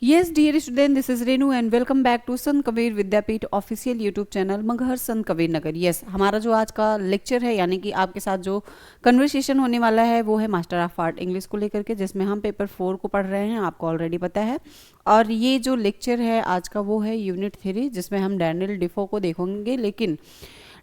Yes, dear student, this is Renu and welcome back to Sant Kabir Vidyapeeth official YouTube channel Maghar Sant Kabir Nagar. Yes, हमारा जो आज का lecture है यानी कि आपके साथ जो कन्वर्सेशन होने वाला है वो है मास्टर ऑफ आर्ट इंग्लिश को लेकर के, जिसमें हम पेपर 4 को पढ़ रहे हैं, आपको ऑलरेडी पता है। और ये जो लेक्चर है आज का वो है यूनिट 3, जिसमें हम डैनियल डिफो को देखेंगे। लेकिन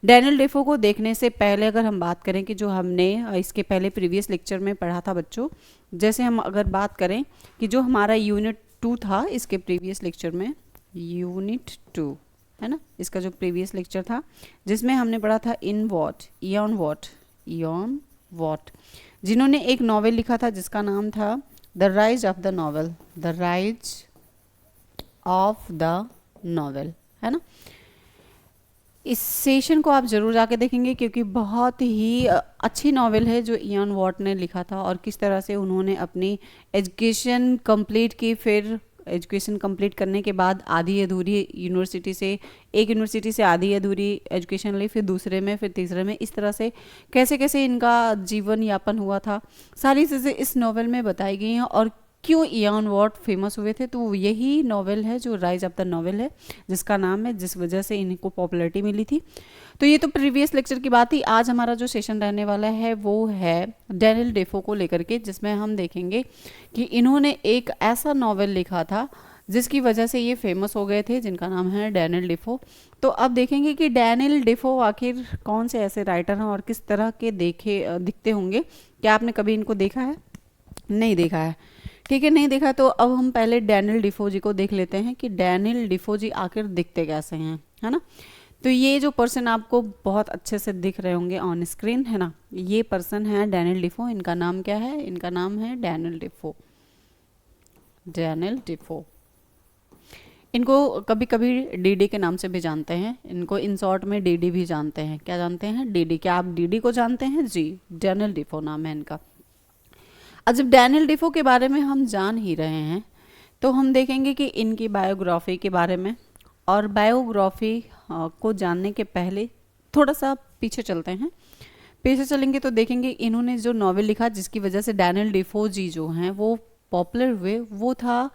डैनियल डिफो को देखने से पहले अगर हम बात करें कि जो हमने इसके पहले प्रीवियस लेक्चर में पढ़ा था बच्चों, जैसे हम अगर बात करें कि जो हमारा यूनिट 2 था इसके प्रीवियस लेक्चर में, यूनिट 2 है ना, इसका जो प्रीवियस लेक्चर था जिसमें हमने पढ़ा था इन वॉट, इयॉन वॉट, जिन्होंने एक नॉवेल लिखा था जिसका नाम था the rise of the novel, the rise of the novel, है ना। इस सेशन को आप जरूर जाके देखेंगे क्योंकि बहुत ही अच्छी नॉवेल है जो इयॉन वॉट ने लिखा था, और किस तरह से उन्होंने अपनी एजुकेशन कंप्लीट की, फिर एजुकेशन कंप्लीट करने के बाद आधी अधूरी यूनिवर्सिटी से, एक यूनिवर्सिटी से आधी अधूरी एजुकेशन ली, फिर दूसरे में, फिर तीसरे में, इस तरह से कैसे कैसे इनका जीवन यापन हुआ था, सारी चीज़ें इस नॉवेल में बताई गई हैं। और क्यों इयॉन वॉट फेमस हुए थे, तो यही नॉवेल है जो राइज ऑफ द नॉवेल है जिसका नाम है, जिस वजह से इनको पॉपुलैरिटी मिली थी। तो ये तो प्रीवियस लेक्चर की बात थी। आज हमारा जो सेशन रहने वाला है वो है डैनियल डेफो को लेकर के, जिसमें हम देखेंगे कि इन्होंने एक ऐसा नॉवेल लिखा था जिसकी वजह से ये फेमस हो गए थे, जिनका नाम है डैनियल डेफो। तो अब देखेंगे कि डैनियल डेफो आखिर कौन से ऐसे राइटर हैं और किस तरह के दिखते होंगे। क्या आपने कभी इनको देखा है? नहीं देखा है, ठीक है, नहीं देखा। तो अब हम पहले डैनियल डिफो जी को देख लेते हैं कि डैनियल डिफो जी आखिर दिखते कैसे हैं, है ना। तो ये जो पर्सन आपको बहुत अच्छे से दिख रहे होंगे ऑन स्क्रीन, है ना, ये पर्सन है डैनियल डिफो। इनका नाम क्या है? इनका नाम है डैनियल डिफो, डैनियल डिफो। इनको कभी कभी डीडी के नाम से भी जानते हैं, इनको इन शॉर्ट में डीडी भी जानते हैं। क्या जानते हैं? डीडी। क्या आप डीडी को जानते हैं? जी, डैनियल डिफो नाम है इनका। अब जब डैनियल डिफो के बारे में हम जान ही रहे हैं तो हम देखेंगे कि इनकी बायोग्राफी के बारे में, और बायोग्राफी को जानने के पहले थोड़ा सा पीछे चलते हैं। पीछे चलेंगे तो देखेंगे इन्होंने जो नॉवेल लिखा जिसकी वजह से डैनियल डिफो जी जो हैं वो पॉपुलर हुए, वो था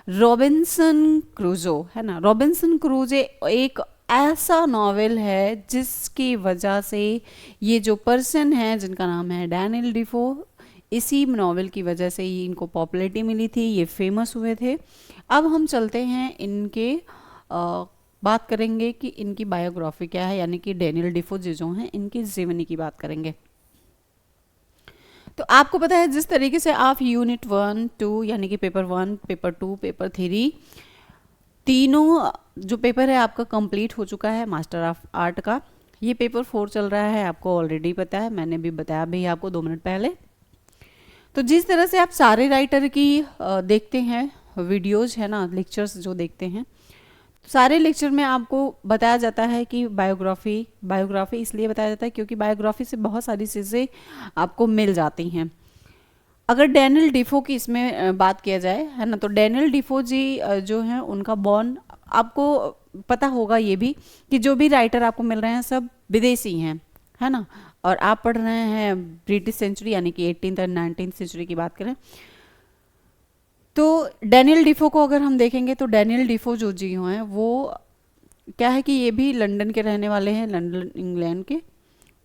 रॉबिन्सन क्रूजो, है ना। रॉबिन्सन क्रूजो एक ऐसा नॉवेल है जिसकी वजह से ये जो पर्सन है जिनका नाम है डैनियल डिफो, इसी नॉवेल की वजह से ही इनको पॉपुलैरिटी मिली थी, ये फेमस हुए थे। अब हम चलते हैं इनके बात करेंगे कि इनकी बायोग्राफी क्या है, यानी कि डैनियल डिफो जो हैं इनकी जीवनी की बात करेंगे। तो आपको पता है जिस तरीके से आप यूनिट 1, 2 यानी कि पेपर 1, पेपर 2, पेपर 3 तीनों जो पेपर है आपका कंप्लीट हो चुका है मास्टर ऑफ आर्ट का। ये पेपर 4 चल रहा है, आपको ऑलरेडी पता है, मैंने भी बताया भी आपको 2 मिनट पहले। तो जिस तरह से आप सारे राइटर की देखते हैं वीडियोज, है ना, लेक्चर्स जो देखते हैं, सारे लेक्चर में आपको बताया जाता है कि बायोग्राफी इसलिए बताया जाता है क्योंकि बायोग्राफी से बहुत सारी चीज़ें आपको मिल जाती हैं। अगर डैनियल डिफो की इसमें बात किया जाए, है ना, तो डैनियल डिफो जी जो हैं उनका बॉर्न, आपको पता होगा ये भी कि जो भी राइटर आपको मिल रहे हैं सब विदेशी हैं, है ना, और आप पढ़ रहे हैं ब्रिटिश सेंचुरी यानी कि 18th और 19th सेंचुरी की बात करें। तो डैनियल डिफो को अगर हम देखेंगे तो डैनियल डिफो जो जी हैं वो क्या है कि ये भी लंदन के रहने वाले हैं, लंदन इंग्लैंड के।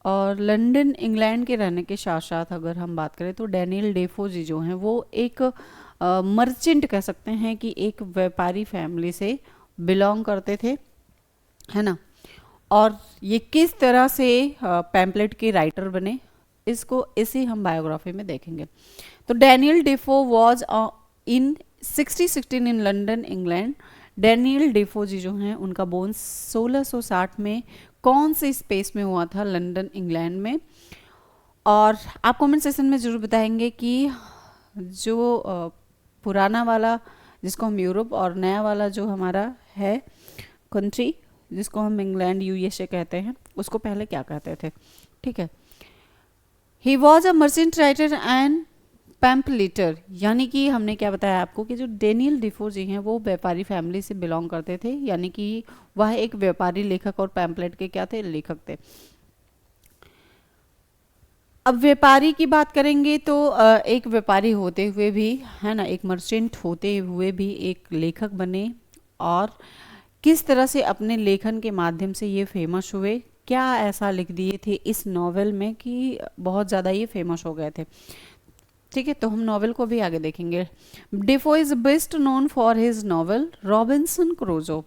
और लंदन इंग्लैंड के रहने के साथ साथ अगर हम बात करें तो डैनियल डिफो जी जो हैं वो एक मर्चेंट कह सकते हैं कि एक व्यापारी फैमिली से बिलोंग करते थे, है ना। और ये किस तरह से पैम्पलेट के राइटर बने, इसको इसी हम बायोग्राफी में देखेंगे। तो Daniel Defoe was in 1616 in London England. Daniel Defoe ji जो हैं उनका बोर्न 1660 में कौन से स्पेस में हुआ था? लंदन इंग्लैंड में। और आप कमेंट सेक्शन में ज़रूर बताएंगे कि जो पुराना वाला जिसको हम यूरोप, और नया वाला जो हमारा है कंट्री जिसको हम इंग्लैंड यूएसए कहते हैं, उसको पहले क्या कहते थे, ठीक है। He was a merchant writer and pamphleteer, यानी कि हमने क्या बताया आपको कि जो डैनियल डिफो जी हैं वो व्यापारी फैमिली से बिलोंग करते थे, यानी कि वह एक व्यापारी लेखक और पैम्पलेट के क्या थे? लेखक थे। अब व्यापारी की बात करेंगे तो एक व्यापारी होते हुए भी, है ना, एक मर्चेंट होते हुए भी एक लेखक बने, और किस तरह से अपने लेखन के माध्यम से ये फेमस हुए, क्या ऐसा लिख दिए थे इस नॉवेल में कि बहुत ज़्यादा ये फेमस हो गए थे। ठीक है, तो हम नॉवेल को भी आगे देखेंगे। Dafoe is best known for his novel Robinson क्रूजो,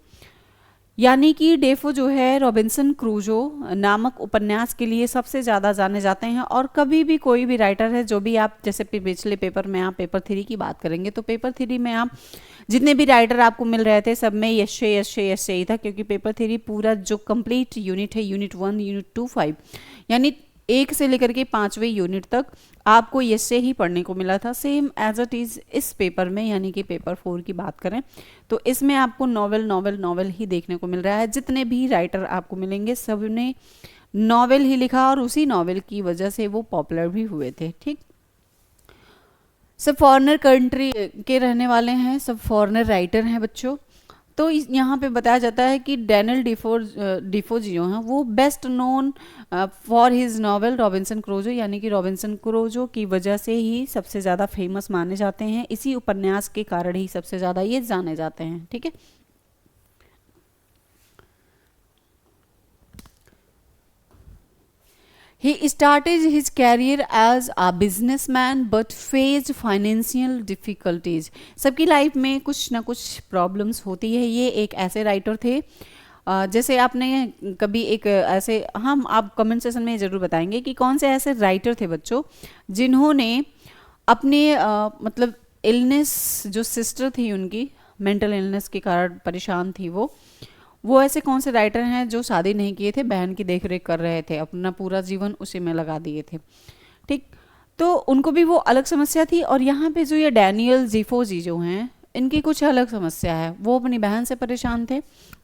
यानी कि डेफो जो है रॉबिन्सन क्रूजो नामक उपन्यास के लिए सबसे ज़्यादा जाने जाते हैं। और कभी भी कोई भी राइटर है, जो भी आप, जैसे पिछले पेपर में आप पेपर 3 की बात करेंगे, तो पेपर 3 में आप जितने भी राइटर आपको मिल रहे थे सब में यश्य यश्य यश्य ही था, क्योंकि पेपर 3 पूरा जो कंप्लीट यूनिट है, यूनिट 1, यूनिट 2, 5, यानी 1 से लेकर के 5वें यूनिट तक आपको यश्य ही पढ़ने को मिला था, सेम एज इट इज़ इस पेपर में, यानी कि पेपर 4 की बात करें तो इसमें आपको नॉवेल नॉवेल नॉवेल ही देखने को मिल रहा है। जितने भी राइटर आपको मिलेंगे सब ने नॉवेल ही लिखा, और उसी नॉवेल की वजह से वो पॉपुलर भी हुए थे। ठीक, सब फॉरेनर कंट्री के रहने वाले हैं, सब फॉरेनर राइटर हैं बच्चों। तो यहाँ पे बताया जाता है कि डैनियल डिफो जी जो हैं वो best known for his novel Robinson क्रूजो, यानी कि रॉबिन्सन क्रूजो की वजह से ही सबसे ज़्यादा फेमस माने जाते हैं, इसी उपन्यास के कारण ही सबसे ज़्यादा ये जाने जाते हैं। ठीक है, He started his career as a businessman but faced financial difficulties. सबकी लाइफ में कुछ ना कुछ प्रॉब्लम्स होती है। ये एक ऐसे राइटर थे, जैसे आपने कभी एक ऐसे, हम आप कमेंट सेशन में ज़रूर बताएंगे कि कौन से ऐसे राइटर थे बच्चों जिन्होंने अपने मतलब इलनेस, जो सिस्टर थी उनकी मेंटल इलनेस के कारण परेशान थी वो ऐसे कौन से राइटर हैं जो शादी नहीं किए थे, बहन की देख रेख कर रहे थे, अपना पूरा जीवन उसी में लगा दिए थे। ठीक, तो उनको भी वो अलग समस्या थी। और यहाँ पे जो ये डैनियल डिफो जी जो हैं, इनकी कुछ अलग समस्या है, वो अपनी बहन से परेशान थे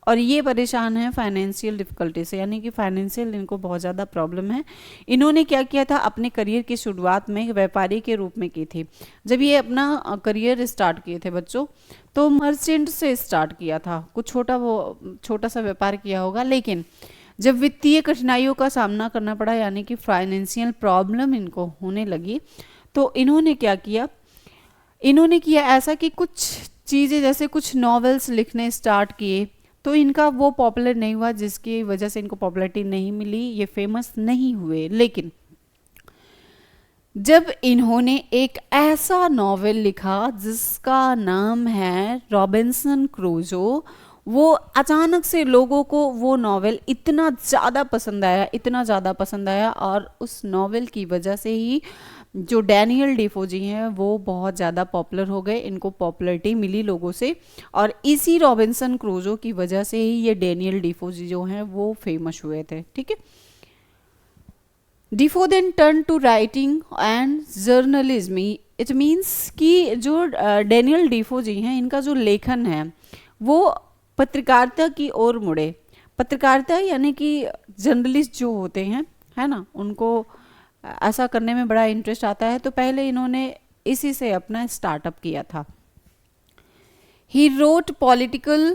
और ये परेशान है फाइनेंशियल डिफिकल्टी से, यानी कि फाइनेंशियल इनको बहुत ज़्यादा प्रॉब्लम है। इन्होंने क्या किया था, अपने करियर की शुरुआत में व्यापारी के रूप में की थी। जब ये अपना करियर स्टार्ट किए थे बच्चों, तो मर्चेंट से स्टार्ट किया था, कुछ छोटा सा व्यापार किया होगा, लेकिन जब वित्तीय कठिनाइयों का सामना करना पड़ा, यानी कि फाइनेंशियल प्रॉब्लम इनको होने लगी, तो इन्होंने क्या किया, इन्होंने किया ऐसा कि कुछ चीज़ें, जैसे कुछ नॉवेल्स लिखने स्टार्ट किए, तो इनका वो पॉपुलर नहीं हुआ, जिसकी वजह से इनको पॉपुलैरिटी नहीं मिली, ये फेमस नहीं हुए। लेकिन जब इन्होंने एक ऐसा नॉवेल लिखा जिसका नाम है रॉबिन्सन क्रूजो, वो अचानक से लोगों को वो नॉवेल इतना ज़्यादा पसंद आया, इतना ज़्यादा पसंद आया, और उस नॉवेल की वजह से ही जो डैनियल डिफो जी हैं वो बहुत ज़्यादा पॉपुलर हो गए, इनको पॉपुलैरिटी मिली लोगों से, और इसी रॉबिन्सन क्रूजो की वजह से ही ये डैनियल डिफो जी जो हैं वो फेमस हुए थे। ठीक है, Defoe then turn to writing and journalism. It means कि जो डैनियल डिफो जी हैं, इनका जो लेखन है वो पत्रकारिता की ओर मुड़े। पत्रकारिता यानी कि जर्नलिस्ट जो होते हैं, है ना, उनको ऐसा करने में बड़ा इंटरेस्ट आता है, तो पहले इन्होंने इसी से अपना स्टार्टअप किया था। He wrote political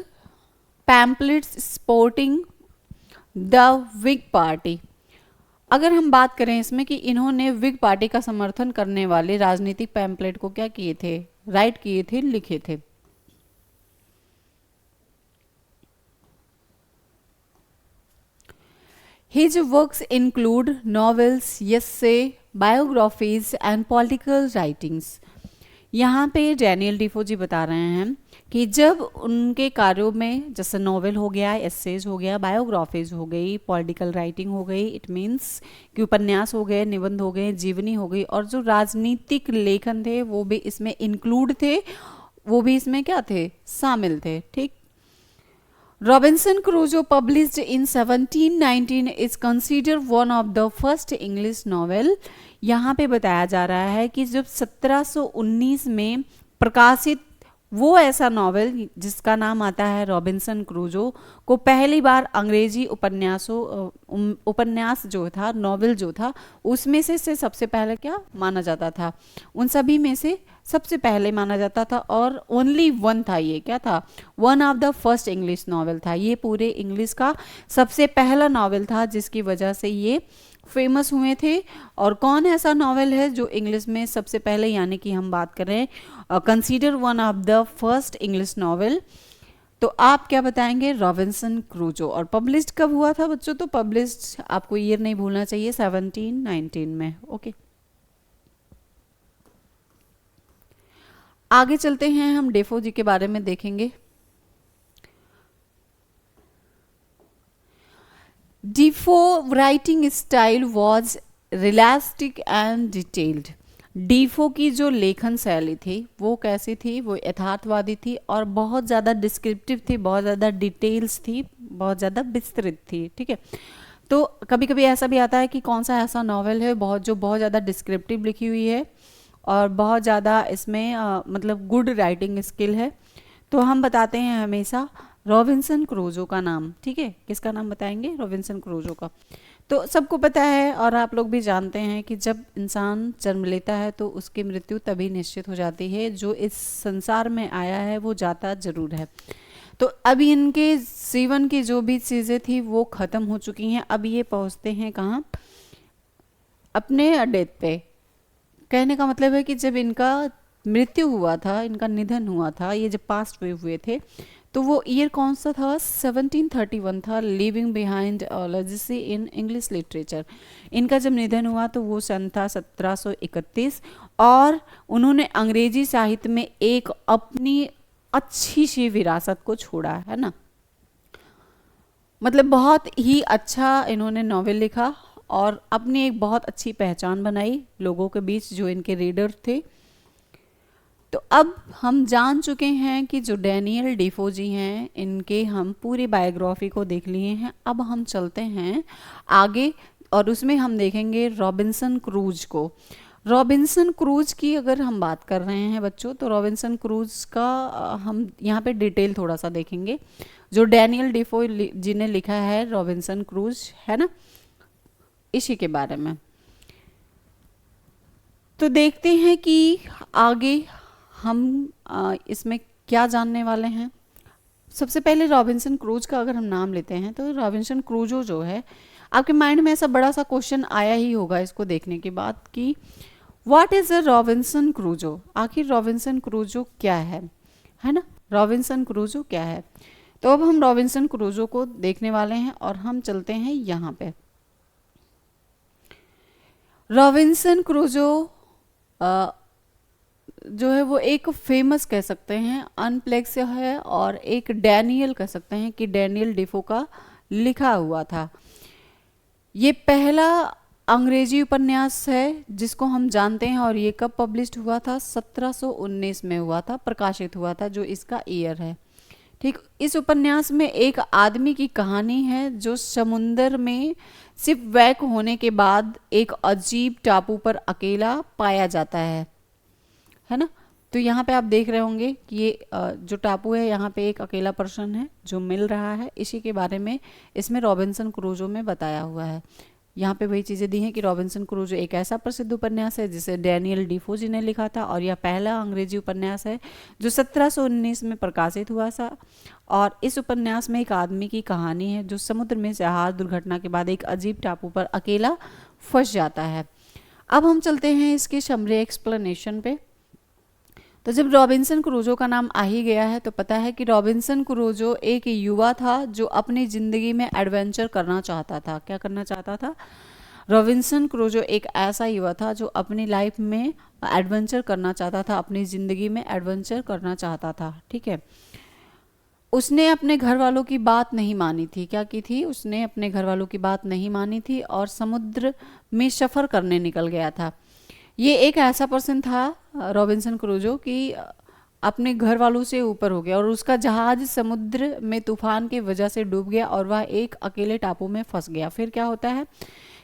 pamphlets supporting the Whig party. अगर हम बात करें इसमें कि इन्होंने विग पार्टी का समर्थन करने वाले राजनीतिक पैम्पलेट को क्या किए थे, राइट किए थे, लिखे थे। His works include novels, essay, biographies and political writings. यहाँ पे डैनियल डिफो जी बता रहे हैं कि जब उनके कार्यों में, जैसे नॉवेल हो गया, एसेज हो गया, बायोग्राफीज हो गई, पॉलिटिकल राइटिंग हो गई, इट मीन्स कि उपन्यास हो गए, निबंध हो गए, जीवनी हो गई, और जो राजनीतिक लेखन थे वो भी इसमें इंक्लूड थे, वो भी इसमें क्या थे, शामिल थे। ठीक, Robinson Crusoe, published in 1719, is considered one of the first English novel. यहाँ पे बताया जा रहा है कि जब 1719 में प्रकाशित वो ऐसा नॉवेल जिसका नाम आता है रॉबिन्सन क्रूजो को पहली बार अंग्रेजी उपन्यास जो था, नॉवेल जो था, उसमें से सबसे पहले क्या माना जाता था, उन सभी में से सबसे पहले माना जाता था, और ओनली वन था, ये क्या था, one of the first English novel था, ये पूरे इंग्लिश का सबसे पहला नॉवेल था, जिसकी वजह से ये फेमस हुए थे। और कौन ऐसा नॉवेल है जो इंग्लिश में सबसे पहले, यानी कि हम बात कर रहे हैं consider one of the first English novel, तो आप क्या बताएंगे? रॉबिन्सन क्रूजो। और पब्लिश्ड कब हुआ था बच्चों? तो पब्लिश्ड आपको ईयर नहीं भूलना चाहिए, 1719 में। ओके, आगे चलते हैं, हम डेफो जी के बारे में देखेंगे। Defoe writing style was realistic and detailed. Defoe की जो लेखन शैली थी वो कैसी थी? वो यथार्थवादी थी और बहुत ज़्यादा डिस्क्रिप्टिव थी, बहुत ज़्यादा डिटेल्स थी, बहुत ज़्यादा विस्तृत थी। ठीक है, तो कभी कभी ऐसा भी आता है कि कौन सा ऐसा नॉवेल है बहुत ज़्यादा डिस्क्रिप्टिव लिखी हुई है और बहुत ज़्यादा इसमें मतलब गुड राइटिंग स्किल है, तो हम बताते हैं हमेशा रॉबिन्सन क्रूजो का नाम। ठीक है, किसका नाम बताएंगे? रॉबिन्सन क्रूजो का। तो सबको पता है और आप लोग भी जानते हैं कि जब इंसान जन्म लेता है तो उसकी मृत्यु तभी निश्चित हो जाती है। जो इस संसार में आया है वो जाता जरूर है। तो अब इनके जीवन की जो भी चीज़ें थी वो ख़त्म हो चुकी हैं। अब ये पहुंचते हैं कहाँ? अपने डेथ पे। कहने का मतलब है कि जब इनका मृत्यु हुआ था, इनका निधन हुआ था, ये जब पास्ट हुए थे, तो वो ईयर कौन सा था? 1731 था। Living behind legacy in English literature. इनका जब निधन हुआ तो वो सन था 1731 और उन्होंने अंग्रेजी साहित्य में एक अपनी अच्छी सी विरासत को छोड़ा है ना। मतलब बहुत ही अच्छा इन्होंने नॉवेल लिखा और अपनी एक बहुत अच्छी पहचान बनाई लोगों के बीच जो इनके रीडर थे। तो अब हम जान चुके हैं कि जो डैनियल डेफो जी हैं इनके हम पूरी बायोग्राफी को देख लिए हैं। अब हम चलते हैं आगे और उसमें हम देखेंगे रॉबिन्सन क्रूज को। रॉबिन्सन क्रूज की अगर हम बात कर रहे हैं बच्चों, तो रॉबिन्सन क्रूज का हम यहाँ पे डिटेल थोड़ा सा देखेंगे। जो डैनियल डेफो जी ने लिखा है रॉबिन्सन क्रूज, है ना, इसी के बारे में। तो देखते हैं कि आगे हम इसमें क्या जानने वाले हैं। सबसे पहले रॉबिन्सन क्रूज का अगर हम नाम लेते हैं तो रॉबिन्सन क्रूजो जो है, आपके माइंड में ऐसा बड़ा सा क्वेश्चन आया ही होगा इसको देखने के बाद कि व्हाट इज अ रॉबिन्सन क्रूजो? आखिर रॉबिन्सन क्रूजो क्या है ना, रॉबिन्सन क्रूजो क्या है? तो अब हम रॉबिन्सन क्रूजो को देखने वाले हैं और हम चलते हैं यहाँ पे। रॉबिन्सन क्रूजो जो है वो एक फेमस कह सकते हैं अनप्लेक्स है और एक डैनियल कह सकते हैं कि डैनियल डेफो का लिखा हुआ था। ये पहला अंग्रेजी उपन्यास है जिसको हम जानते हैं और ये कब पब्लिश्ड हुआ था? 1719 में हुआ था, प्रकाशित हुआ था, जो इसका ईयर है। ठीक, इस उपन्यास में एक आदमी की कहानी है जो समुंदर में सिर्फ वैक होने के बाद एक अजीब टापू पर अकेला पाया जाता है ना। तो यहाँ पे आप देख रहे होंगे कि ये जो टापू है यहाँ पे एक अकेला पर्सन है जो मिल रहा है, इसी के बारे में इसमें रॉबिन्सन क्रूजो में बताया हुआ है। यहाँ पे वही चीज़ें दी हैं कि रॉबिन्सन क्रूजो एक ऐसा प्रसिद्ध उपन्यास है जिसे डैनियल डेफो जी ने लिखा था और यह पहला अंग्रेजी उपन्यास है जो 1719 में प्रकाशित हुआ था। और इस उपन्यास में एक आदमी की कहानी है जो समुद्र में जहाज दुर्घटना के बाद एक अजीब टापू पर अकेला फंस जाता है। अब हम चलते हैं इसके समरी एक्सप्लेनेशन पे। तो जब रॉबिन्सन क्रूजो का नाम आ ही गया है तो पता है कि रॉबिन्सन क्रूजो एक युवा था जो अपनी ज़िंदगी में एडवेंचर करना चाहता था। क्या करना चाहता था? रॉबिन्सन क्रूजो एक ऐसा युवा था जो अपनी लाइफ में एडवेंचर करना चाहता था, अपनी ज़िंदगी में एडवेंचर करना चाहता था। ठीक है, उसने अपने घर वालों की बात नहीं मानी थी। क्या की थी? उसने अपने घर वालों की बात नहीं मानी थी और समुद्र में सफ़र करने निकल गया था। ये एक ऐसा पर्सन था रॉबिन्सन क्रूजो कि अपने घर वालों से ऊपर हो गया और उसका जहाज समुद्र में तूफान की वजह से डूब गया और वह एक अकेले टापू में फंस गया। फिर क्या होता है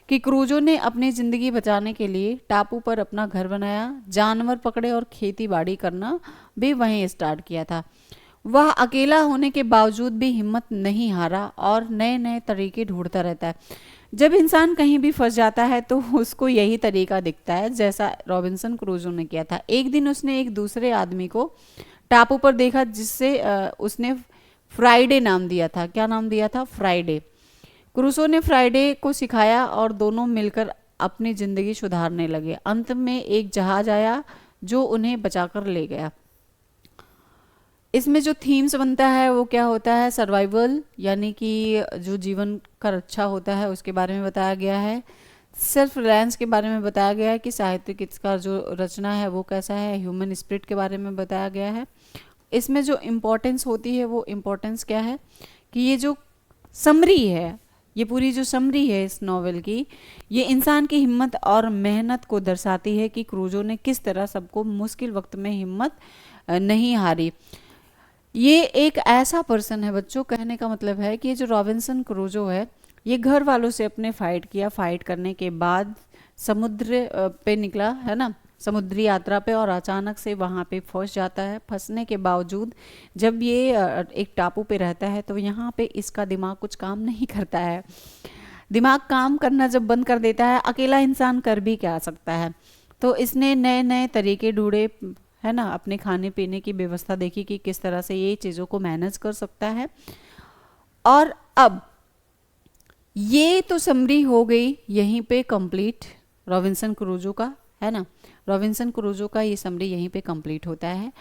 कि क्रूजो ने अपनी ज़िंदगी बचाने के लिए टापू पर अपना घर बनाया, जानवर पकड़े और खेती बाड़ी करना भी वहीं स्टार्ट किया था। वह अकेला होने के बावजूद भी हिम्मत नहीं हारा और नए नए तरीके ढूंढता रहता है। जब इंसान कहीं भी फंस जाता है तो उसको यही तरीका दिखता है, जैसा रॉबिन्सन क्रूजो ने किया था। एक दिन उसने एक दूसरे आदमी को टापू पर देखा जिससे उसने फ्राइडे नाम दिया था। क्या नाम दिया था? फ्राइडे। क्रूसो ने फ्राइडे को सिखाया और दोनों मिलकर अपनी जिंदगी सुधारने लगे। अंत में एक जहाज आया जो उन्हें बचाकर ले गया। इसमें जो थीम्स बनता है वो क्या होता है, सर्वाइवल यानी कि जो जीवन का रक्षा होता है उसके बारे में बताया गया है। सेल्फ रिलायंस के बारे में बताया गया है कि साहित्यिक इसका जो रचना है वो कैसा है। ह्यूमन स्पिरिट के बारे में बताया गया है। इसमें जो इम्पोर्टेंस होती है वो इम्पोर्टेंस क्या है कि ये जो समरी है, ये पूरी जो समरी है इस नॉवेल की, ये इंसान की हिम्मत और मेहनत को दर्शाती है कि क्रूजो ने किस तरह सबको मुश्किल वक्त में हिम्मत नहीं हारी। ये एक ऐसा पर्सन है बच्चों, कहने का मतलब है कि ये जो रॉबिन्सन क्रूजो है ये घर वालों से अपने फाइट किया, फाइट करने के बाद समुद्र पे निकला है ना, समुद्री यात्रा पे, और अचानक से वहाँ पे फंस जाता है। फंसने के बावजूद जब ये एक टापू पे रहता है तो यहाँ पे इसका दिमाग कुछ काम नहीं करता है। दिमाग काम करना जब बंद कर देता है, अकेला इंसान कर भी क्या सकता है, तो इसने नए नए तरीके ढूंढे है ना, अपने खाने पीने की व्यवस्था देखी कि किस तरह से ये चीज़ों को मैनेज कर सकता है। और अब ये तो समरी हो गई यहीं पे कंप्लीट रॉबिन्सन क्रूजो का, है ना, रॉबिन्सन क्रूजो का ये समरी यहीं पे कंप्लीट होता है।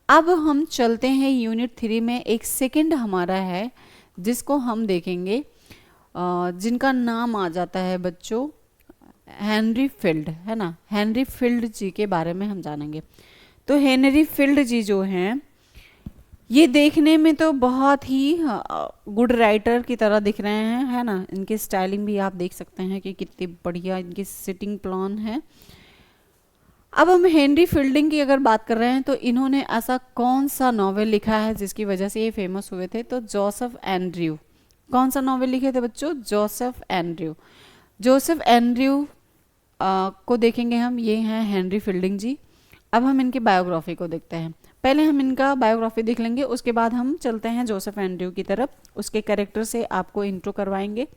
अब हम चलते हैं यूनिट 3 में। एक सेकंड हमारा है जिसको हम देखेंगे, जिनका नाम आ जाता है बच्चों हेनरी फील्ड, है ना, हेनरी फील्ड जी के बारे में हम जानेंगे। तो हेनरी फील्ड जी जो हैं ये देखने में तो बहुत ही गुड राइटर की तरह दिख रहे हैं, है ना, इनकी स्टाइलिंग भी आप देख सकते हैं कि कितनी बढ़िया इनकी सिटिंग प्लान है। अब हम हेनरी फील्डिंग की अगर बात कर रहे हैं तो इन्होंने ऐसा कौन सा नॉवेल लिखा है जिसकी वजह से ये फेमस हुए थे, तो जोसेफ एंड्रयू। कौन सा नॉवेल लिखे थे बच्चों, जोसेफ एंड्रयू। जोसेफ एंड्रयू को देखेंगे हम, ये हैं हेनरी फील्डिंग जी। अब हम इनकी बायोग्राफी को देखते हैं। पहले हम इनका बायोग्राफी देख लेंगे, उसके बाद हम चलते हैं जोसेफ एंड्रयू की तरफ, उसके कैरेक्टर से आपको इंट्रो करवाएंगे।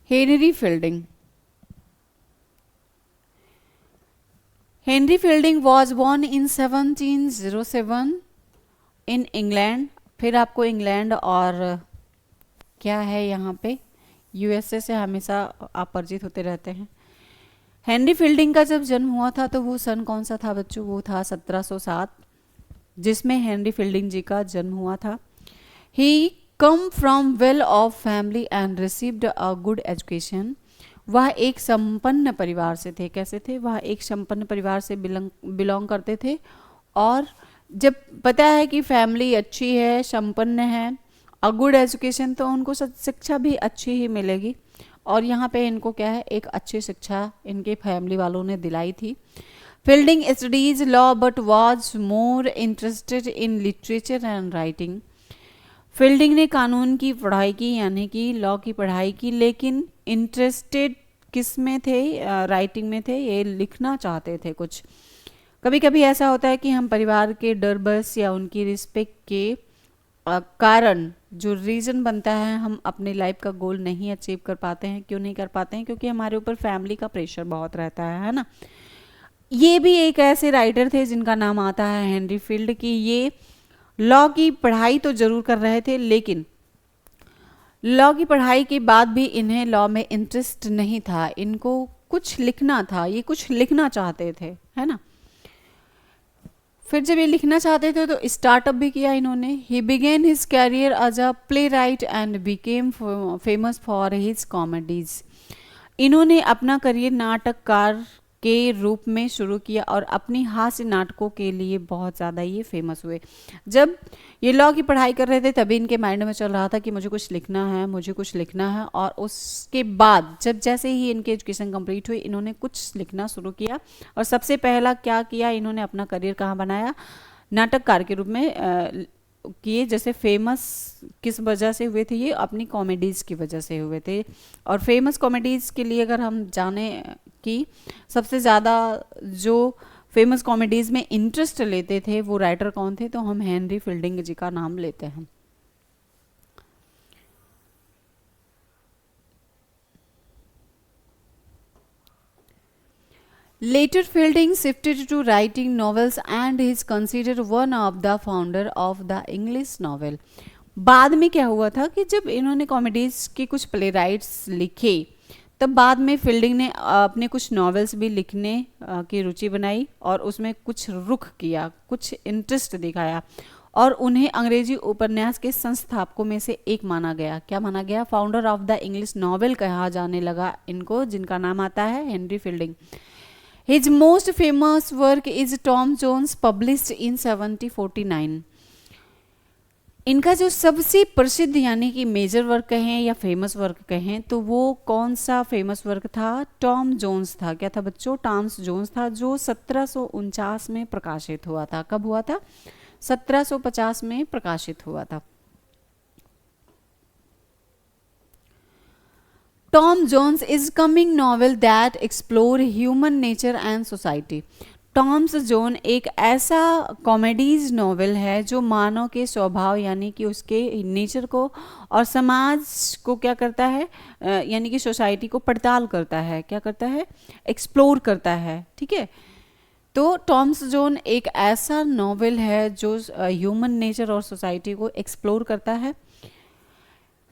Henry fielding. Henry fielding was born in 1707 in England. फिर आपको इंग्लैंड और क्या है यहाँ पे यूएसए से हमेशा आप परिचित होते रहते हैं। हेनरी फील्डिंग का जब जन्म हुआ था तो वो सन कौन सा था बच्चों, वो था 1707 जिसमें हेनरी फील्डिंग जी का जन्म हुआ था। He come from well off family and received a good education. वह एक संपन्न परिवार से थे। कैसे थे, वह एक संपन्न परिवार से बिलोंग करते थे। और जब पता है कि फैमिली अच्छी है, संपन्न है, अ गुड एजुकेशन, तो उनको शिक्षा भी अच्छी ही मिलेगी। और यहाँ पे इनको क्या है, एक अच्छी शिक्षा इनके फैमिली वालों ने दिलाई थी। Fielding studies law but was more interested in literature and writing. Fielding ने कानून की पढ़ाई की, यानी कि लॉ की पढ़ाई की, लेकिन इंटरेस्टेड किस में थे, राइटिंग में थे, ये लिखना चाहते थे कुछ। कभी कभी ऐसा होता है कि हम परिवार के डर बस या उनकी रिस्पेक्ट के कारण जो रीज़न बनता है हम अपनी लाइफ का गोल नहीं अचीव कर पाते हैं। क्यों नहीं कर पाते हैं, क्योंकि हमारे ऊपर फैमिली का प्रेशर बहुत रहता है ना। ये भी एक ऐसे राइटर थे जिनका नाम आता है हेनरी फील्ड की। ये लॉ की पढ़ाई तो जरूर कर रहे थे, लेकिन लॉ की पढ़ाई के बाद भी इन्हें लॉ में इंटरेस्ट नहीं था। इनको कुछ लिखना था, ये कुछ लिखना चाहते थे, है ना। फिर जब ये लिखना चाहते थे तो स्टार्टअप भी किया इन्होंने। He began his career as a playwright and became famous for his comedies. इन्होंने अपना करियर नाटककार के रूप में शुरू किया और अपनी हास्य नाटकों के लिए बहुत ज़्यादा ये फेमस हुए। जब ये लॉ की पढ़ाई कर रहे थे तभी इनके माइंड में चल रहा था कि मुझे कुछ लिखना है, मुझे कुछ लिखना है। और उसके बाद जब जैसे ही इनकी एजुकेशन कंप्लीट हुई इन्होंने कुछ लिखना शुरू किया। और सबसे पहला क्या किया, इन्होंने अपना करियर कहाँ बनाया, नाटककार के रूप में किए। जैसे फेमस किस वजह से हुए थे, ये अपनी कॉमेडीज़ की वजह से हुए थे। और फेमस कॉमेडीज़ के लिए अगर हम जाने कि सबसे ज़्यादा जो फेमस कॉमेडीज़ में इंटरेस्ट लेते थे वो राइटर कौन थे, तो हम हेनरी फील्डिंग जी का नाम लेते हैं। Later Fielding shifted to writing novels and is considered one of the founder of the English novel. बाद में क्या हुआ था कि जब इन्होंने कॉमेडीज के कुछ प्ले राइट्स लिखे, तब बाद में फील्डिंग ने अपने कुछ नॉवेल्स भी लिखने की रुचि बनाई और उसमें कुछ रुख किया, कुछ इंटरेस्ट दिखाया और उन्हें अंग्रेजी उपन्यास के संस्थापकों में से एक माना गया। क्या माना गया? Founder of the English novel कहा जाने लगा इनको, जिनका नाम आता है Henry Fielding. His most famous work is Tom Jones, published in 1749। इनका जो सबसे प्रसिद्ध यानी कि मेजर वर्क कहें या फेमस वर्क कहें तो वो कौन सा फेमस वर्क था? टॉम जोन्स था। क्या था बच्चों? टॉम्स जोन्स था, जो 1749 में प्रकाशित हुआ था। कब हुआ था? 1750 में प्रकाशित हुआ था। Tom Jones is comic novel that explore human nature and society. Tom Jones एक ऐसा कॉमेडीज नॉवेल है जो मानव के स्वभाव यानी कि उसके नेचर को और समाज को क्या करता है, यानी कि सोसाइटी को पड़ताल करता है। क्या करता है? एक्सप्लोर करता है। ठीक है, तो टॉम्स जोन एक ऐसा नॉवेल है जो ह्यूमन नेचर और सोसाइटी को एक्सप्लोर करता है।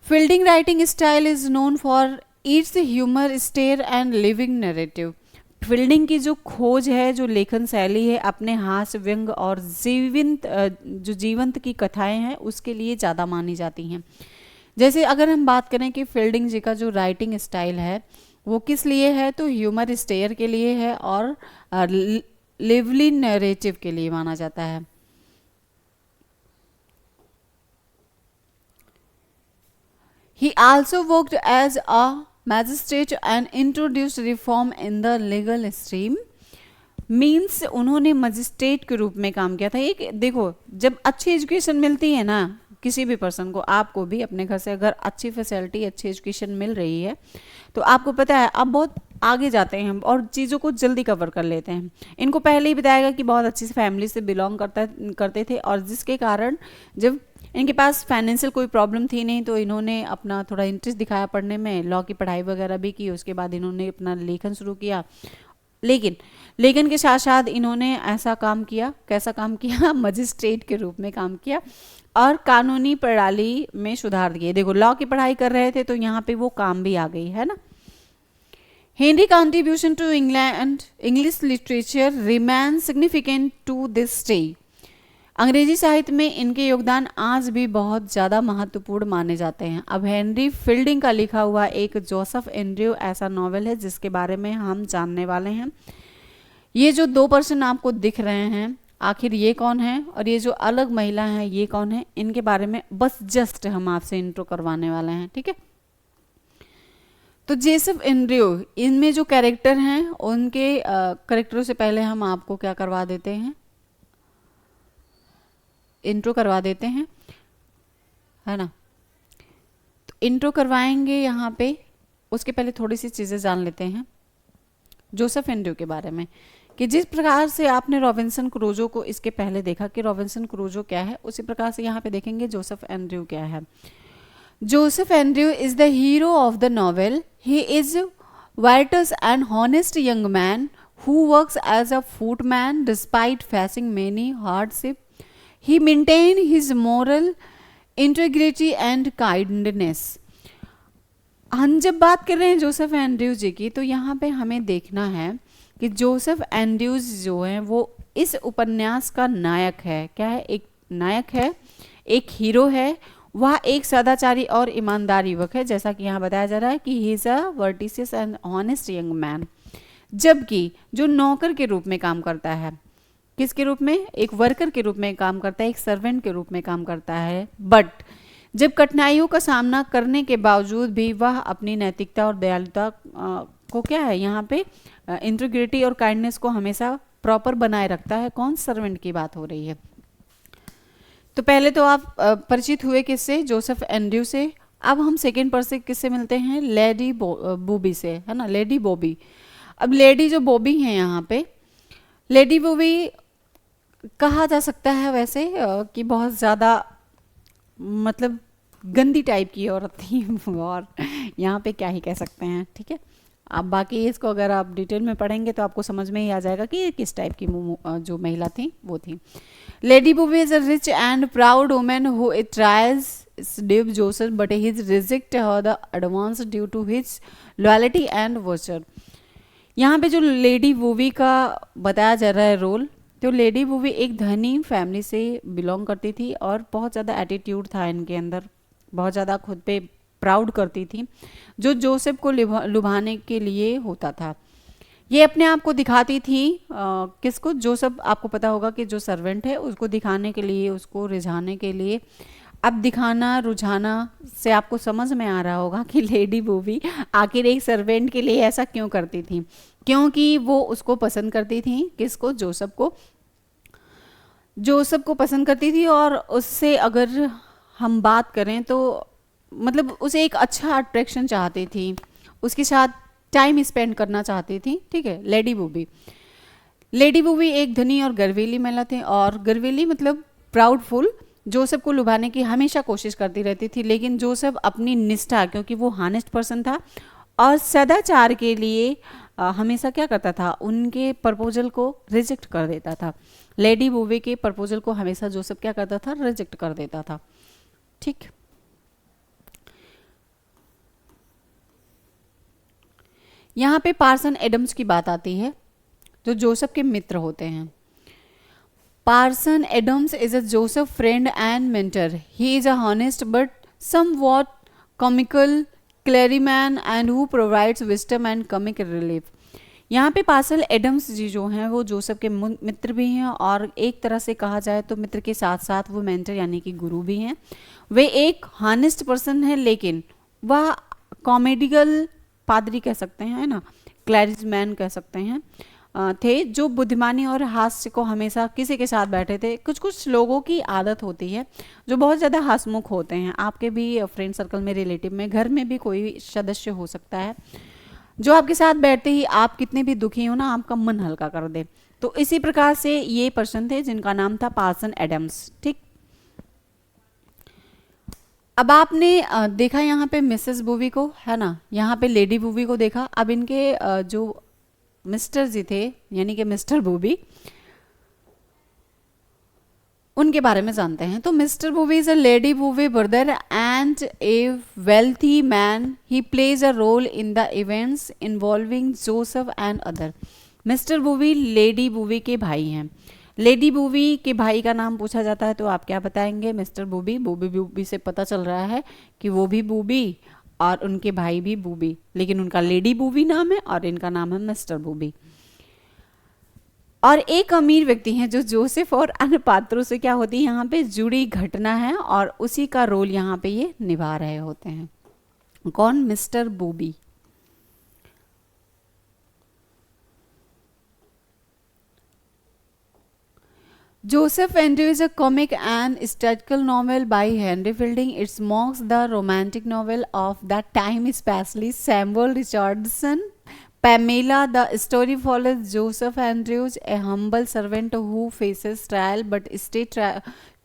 Fielding writing style is known for its humour, satire and living narrative. Fielding की जो खोज है, जो लेखन शैली है, अपने हास्य, व्यंग और जो जीवंत की कथाएं हैं उसके लिए ज़्यादा मानी जाती हैं। जैसे अगर हम बात करें कि फील्डिंग जी का जो राइटिंग स्टाइल है वो किस लिए है, तो ह्यूमर, स्टेयर के लिए है और लिवली नैरेटिव के लिए माना जाता है। He also worked as a magistrate and introduced reform in the legal stream. Means उन्होंने मजिस्ट्रेट के रूप में काम किया था। एक देखो, जब अच्छी एजुकेशन मिलती है ना किसी भी पर्सन को, आपको भी अपने घर से अगर अच्छी फैसिलिटी, अच्छी एजुकेशन मिल रही है तो आपको पता है आप बहुत आगे जाते हैं और चीज़ों को जल्दी कवर कर लेते हैं। इनको पहले ही बताएगा कि बहुत अच्छी फैमिली से बिलोंग करते थे और जिसके कारण जब इनके पास फाइनेंशियल कोई प्रॉब्लम थी नहीं तो इन्होंने अपना थोड़ा इंटरेस्ट दिखाया पढ़ने में, लॉ की पढ़ाई वगैरह भी की। उसके बाद इन्होंने अपना लेखन शुरू किया, लेकिन लेखन के साथ साथ इन्होंने ऐसा काम किया, कैसा काम किया? मजिस्ट्रेट के रूप में काम किया और कानूनी प्रणाली में सुधार दिए। देखो, लॉ की पढ़ाई कर रहे थे तो यहाँ पे वो काम भी आ गई है ना। Henry contribution to England English literature remain significant to this day. अंग्रेजी साहित्य में इनके योगदान आज भी बहुत ज़्यादा महत्वपूर्ण माने जाते हैं। अब हेनरी फील्डिंग का लिखा हुआ एक जोसेफ एंड्रयू ऐसा नॉवेल है जिसके बारे में हम जानने वाले हैं। ये जो 2 पर्सन आपको दिख रहे हैं, आखिर ये कौन है और ये जो अलग महिला है ये कौन है, इनके बारे में बस जस्ट हम आपसे इंट्रो करवाने वाले हैं। ठीक है, तो जोसेफ एंड्रयू, इनमें जो कैरेक्टर हैं उनके कैरेक्टरों से पहले हम आपको क्या करवा देते हैं, इंट्रो करवा देते हैं, है ना। तो इंट्रो करवाएंगे यहाँ पे, उसके पहले थोड़ी सी चीज़ें जान लेते हैं जोसेफ एंड्रयू के बारे में कि जिस प्रकार से आपने रॉबिन्सन क्रूजो को इसके पहले देखा कि रॉबिन्सन क्रूजो क्या है, उसी प्रकार से यहाँ पे देखेंगे जोसेफ एंड्रयू क्या है। Joseph Andrew is the hero of the novel. He is virtuous and honest young man who works as a footman despite facing many hardships. He maintained his moral integrity and kindness. हम जब बात कर रहे हैं Joseph Andrew जी की तो यहाँ पे हमें देखना है कि जोसेफ एंड्रयूज जो है वो इस उपन्यास का नायक है। क्या है? एक नायक है, एक हीरो है। वह एक सदाचारी और ईमानदार युवक है, जैसा कि यहाँ बताया जा रहा है कि he is a virtuous and honest young man. जबकि जो नौकर के रूप में काम करता है, किसके रूप में? एक वर्कर के रूप में काम करता है, एक सर्वेंट के रूप में काम करता है। बट जब कठिनाइयों का सामना करने के बावजूद भी वह अपनी नैतिकता और दयालुता को क्या है यहाँ पे इंटीग्रिटी और काइंडनेस को हमेशा प्रॉपर बनाए रखता है। कौन? सर्वेंट की बात हो रही है। तो पहले तो आप परिचित हुए किससे? जोसेफ एंड्रयू से। अब हम सेकेंड पर्सन किससे मिलते हैं? लेडी बॉबी से, है ना, लेडी बॉबी। अब लेडी जो बॉबी है यहाँ पे, लेडी बॉबी कहा जा सकता है वैसे कि बहुत ज़्यादा मतलब गंदी टाइप की औरत थी और यहाँ पे क्या ही कह सकते हैं। ठीक है, अब बाकी इसको अगर आप डिटेल में पढ़ेंगे तो आपको समझ में ही आ जाएगा कि किस टाइप की जो महिला थी वो थी। Lady Bobby is a rich and proud women who tries slave Joseph, but he rejected her the advance due to his loyalty and virtue. यहाँ पे जो लेडी वूवी का बताया जा रहा है रोल, तो लेडी वूवी एक धनी फैमिली से बिलोंग करती थी और बहुत ज़्यादा एटीट्यूड था इनके अंदर, बहुत ज़्यादा खुद पे प्राउड करती थी, जो जोसेफ को लुभाने के लिए होता था। ये अपने आप को दिखाती थी किसको? जोसेफ, आपको पता होगा कि जो सर्वेंट है उसको दिखाने के लिए, उसको रिझाने के लिए। अब दिखाना रुझाना से आपको समझ में आ रहा होगा कि लेडी वूवी आखिर एक सर्वेंट के लिए ऐसा क्यों करती थी, क्योंकि वो उसको पसंद करती थी। किसको? जोसेफ को। जोसेफ को पसंद करती थी और उससे अगर हम बात करें तो मतलब उसे एक अच्छा अट्रैक्शन चाहती थी, उसके साथ टाइम स्पेंड करना चाहती थी। ठीक है, लेडी वूवी। लेडी वूवी एक धनी और गर्वीली महिला थी, और गर्वीली मतलब प्राउडफुल, जोसेफ को लुभाने की हमेशा कोशिश करती रहती थी। लेकिन जोसेफ अपनी निष्ठा, क्योंकि वो हानेस्ट पर्सन था और सदाचार के लिए हमेशा क्या करता था? उनके प्रपोजल को रिजेक्ट कर देता था। लेडी वूवी के प्रपोजल को हमेशा जोसेफ क्या करता था? रिजेक्ट कर देता था। ठीक, यहाँ पे पार्सन एडम्स की बात आती है, जो जोसेफ के मित्र होते हैं। Parson Adams is a Joseph friend and mentor. He is a honest but somewhat comical clergyman and who provides wisdom and comic relief. यहाँ पे पार्सन एडम्स जी जो हैं वो जोसेफ के मित्र भी हैं, और एक तरह से कहा जाए तो मित्र के साथ साथ वो मेंटर यानी कि गुरु भी हैं। वे एक हॉनेस्ट पर्सन है, लेकिन वह कॉमेडिकल पादरी कह सकते हैं, है ना, क्लैरिजमैन कह सकते हैं, थे, जो बुद्धिमानी और हास्य को हमेशा किसी के साथ बैठे थे। कुछ कुछ लोगों की आदत होती है जो बहुत ज़्यादा हंसमुख होते हैं। आपके भी फ्रेंड सर्कल में, रिलेटिव में, घर में भी कोई सदस्य हो सकता है जो आपके साथ बैठते ही आप कितने भी दुखी हो ना, आपका मन हल्का कर दे। तो इसी प्रकार से ये पर्सन थे जिनका नाम था पार्सन एडम्स। ठीक, अब आपने देखा यहाँ पे मिसेस बूवी को, है ना, यहाँ पे लेडी बूवी को देखा। अब इनके जो मिस्टर जी थे यानी कि मिस्टर बूवी, उनके बारे में जानते हैं। तो mister Booby is a lady Booby brother and a wealthy man. He plays a role in the events involving Joseph and other. Mister Booby lady Booby के भाई हैं। लेडी बूवी के भाई का नाम पूछा जाता है तो आप क्या बताएंगे? Mister booby. बूबी बूबी से पता चल रहा है कि वो भी बूबी और उनके भाई भी बूबी, लेकिन उनका लेडी बूबी नाम है और इनका नाम है मिस्टर बूबी। और एक अमीर व्यक्ति हैं जो जोसेफ और अन्य पात्रों से क्या होती है यहाँ पे जुड़ी घटना है, और उसी का रोल यहाँ पे ये निभा रहे होते हैं। कौन? Mister booby. Joseph Andrew is a comic and satirical novel by Henry Fielding. It mocks the romantic novel of that time, especially Samuel Richardson. Pamela, the story follows Joseph Andrews, a humble servant who faces trial but stays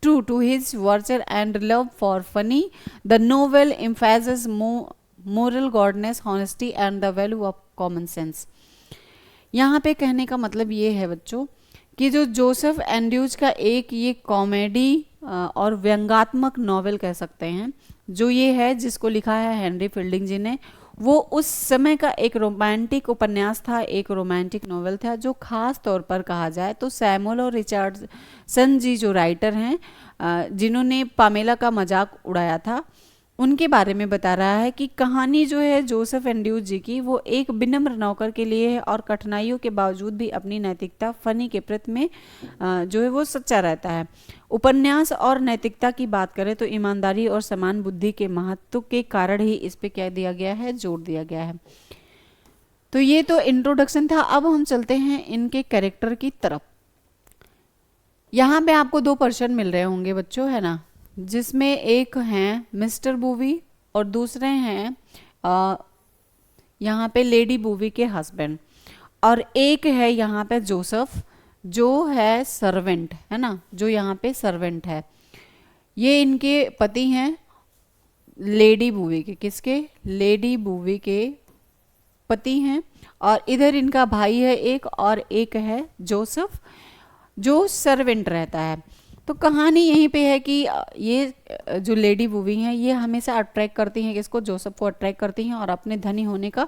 true to his virtue and love for funny. The novel emphasizes moral godness, honesty and the value of common sense. यहाँ पे कहने का मतलब ये है बच्चों कि जो जोसेफ एंड्रूज का एक ये कॉमेडी और व्यंगात्मक नॉवेल कह सकते हैं जो ये है, जिसको लिखा है हेनरी फील्डिंग जी ने, वो उस समय का एक रोमांटिक उपन्यास था, एक रोमांटिक नॉवेल था, जो खास तौर पर कहा जाए तो सैमुअल और रिचर्डसन जी जो राइटर हैं, जिन्होंने पामेला का मजाक उड़ाया था, उनके बारे में बता रहा है कि कहानी जो है जोसेफ एंड्रूज जी की, वो एक विनम्र नौकर के लिए है और कठिनाइयों के बावजूद भी अपनी नैतिकता फनी के प्रति में जो है वो सच्चा रहता है। उपन्यास और नैतिकता की बात करें तो ईमानदारी और समान बुद्धि के महत्व के कारण ही इस पे क्या दिया गया है? जोर दिया गया है। तो ये तो इंट्रोडक्शन था। अब हम चलते हैं इनके कैरेक्टर की तरफ। यहाँ पे आपको दो पर्सन मिल रहे होंगे बच्चों, है ना, जिसमें एक हैं मिस्टर बूवी और दूसरे हैं यहाँ पे लेडी बूवी के हस्बैंड, और एक है यहाँ पे जोसेफ जो है सर्वेंट, है ना, जो यहाँ पे सर्वेंट है। ये इनके पति हैं लेडी बूवी के। किसके? लेडी बूवी के पति हैं। और इधर इनका भाई है एक, और एक है जोसेफ जो सर्वेंट रहता है। तो कहानी यहीं पे है कि ये जो लेडी वूवी हैं ये हमेशा अट्रैक्ट करती हैं, किसको, जोसेफ को अट्रैक्ट करती हैं और अपने धनी होने का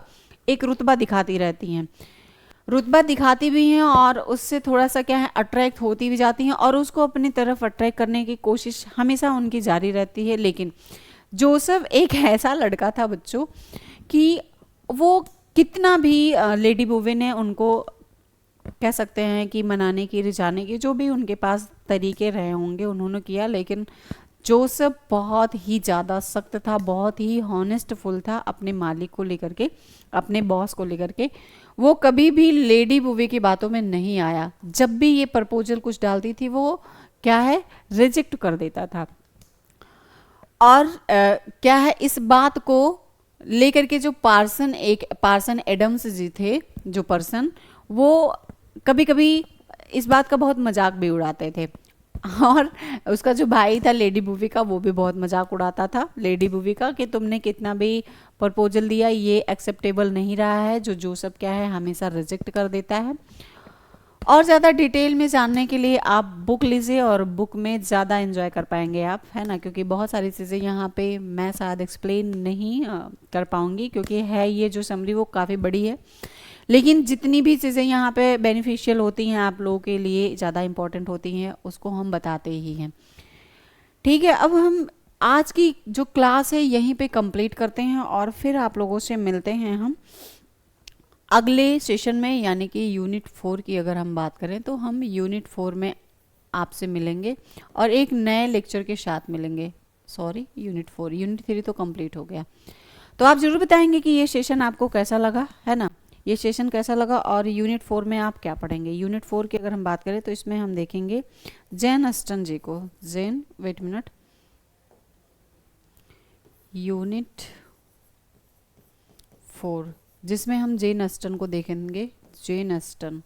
एक रुतबा दिखाती रहती हैं, रुतबा दिखाती भी हैं और उससे थोड़ा सा क्या है अट्रैक्ट होती भी जाती हैं और उसको अपनी तरफ अट्रैक्ट करने की कोशिश हमेशा उनकी जारी रहती है। लेकिन जोसेफ एक ऐसा लड़का था बच्चों कि वो कितना भी लेडी वूवी ने उनको कह सकते हैं कि मनाने की, रिझाने की, जो भी उनके पास तरीके रहे होंगे उन्होंने किया, लेकिन जोसेफ बहुत ही ज़्यादा सख्त था, बहुत ही हॉनेस्टफुल था अपने मालिक को लेकर के, अपने बॉस को लेकर के। वो कभी भी लेडी वूवी की बातों में नहीं आया। जब भी ये प्रपोजल कुछ डालती थी वो क्या है रिजेक्ट कर देता था। और क्या है इस बात को लेकर के जो पार्सन एडम्स जी थे, जो पर्सन, वो कभी कभी इस बात का बहुत मजाक भी उड़ाते थे। और उसका जो भाई था लेडी वूवी का, वो भी बहुत मजाक उड़ाता था लेडी वूवी का कि तुमने कितना भी प्रपोजल दिया ये एक्सेप्टेबल नहीं रहा है, जो जोसेफ क्या है हमेशा रिजेक्ट कर देता है। और ज़्यादा डिटेल में जानने के लिए आप बुक लीजिए और बुक में ज़्यादा एंजॉय कर पाएंगे आप, है ना, क्योंकि बहुत सारी चीज़ें यहाँ पे मैं शायद एक्सप्लेन नहीं कर पाऊँगी, क्योंकि है ये जो समरी वो काफ़ी बड़ी है। लेकिन जितनी भी चीज़ें यहाँ पे बेनिफिशियल होती हैं आप लोगों के लिए, ज़्यादा इंपॉर्टेंट होती हैं, उसको हम बताते ही हैं। ठीक है, अब हम आज की जो क्लास है यहीं पे कंप्लीट करते हैं और फिर आप लोगों से मिलते हैं हम अगले सेशन में, यानी कि यूनिट 4 की अगर हम बात करें तो हम यूनिट 4 में आपसे मिलेंगे और एक नए लेक्चर के साथ मिलेंगे। सॉरी, यूनिट 4, यूनिट 3 तो कंप्लीट हो गया। तो आप ज़रूर बताएंगे कि ये सेशन आपको कैसा लगा, है ना, ये सेशन कैसा लगा और यूनिट 4 में आप क्या पढ़ेंगे। यूनिट 4 की अगर हम बात करें तो इसमें हम देखेंगे जेन अस्टन जी को, वेट मिनट, यूनिट 4 जिसमें हम जेन अस्टन को देखेंगे। जेन अस्टन,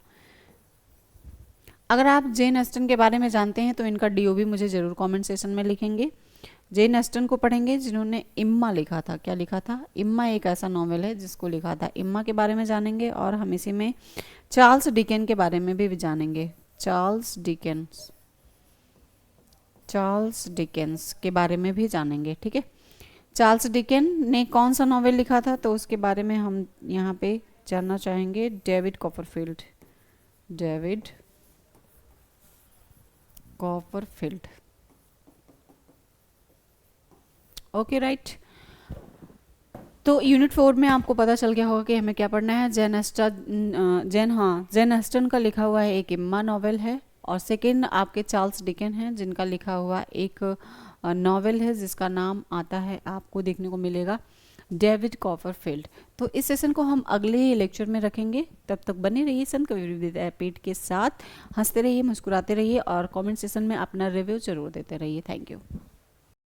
अगर आप जेन अस्टन के बारे में जानते हैं तो इनका डीओबी मुझे ज़रूर कमेंट सेशन में लिखेंगे। जेन अस्टन को पढ़ेंगे जिन्होंने इम्मा लिखा था। क्या लिखा था? इम्मा एक ऐसा नॉवेल है जिसको लिखा था। इम्मा के बारे में जानेंगे और हम इसी में चार्ल्स डिकेंस के बारे में भी जानेंगे। चार्ल्स डिकेंस के बारे में भी जानेंगे। ठीक है, चार्ल्स डिकेंस ने कौन सा नॉवेल लिखा था तो उसके बारे में हम यहाँ पे जानना चाहेंगे। David Copperfield, okay right. तो यूनिट 4 में आपको पता चल गया होगा कि हमें क्या पढ़ना है। जेन अस्टन का लिखा हुआ है एक इम्मा नॉवेल है और सेकंड आपके चार्ल्स डिकेंस हैं जिनका लिखा हुआ एक नॉवेल है जिसका नाम आता है, आपको देखने को मिलेगा, डेविड कॉपरफील्ड। तो इस सेशन को हम अगले लेक्चर में रखेंगे। तब तक बने रहिए संत कबीर विद्यापीठ के साथ, हंसते रहिए, मुस्कुराते रहिए और कमेंट सेशन में अपना रिव्यू जरूर देते रहिए। Thank you.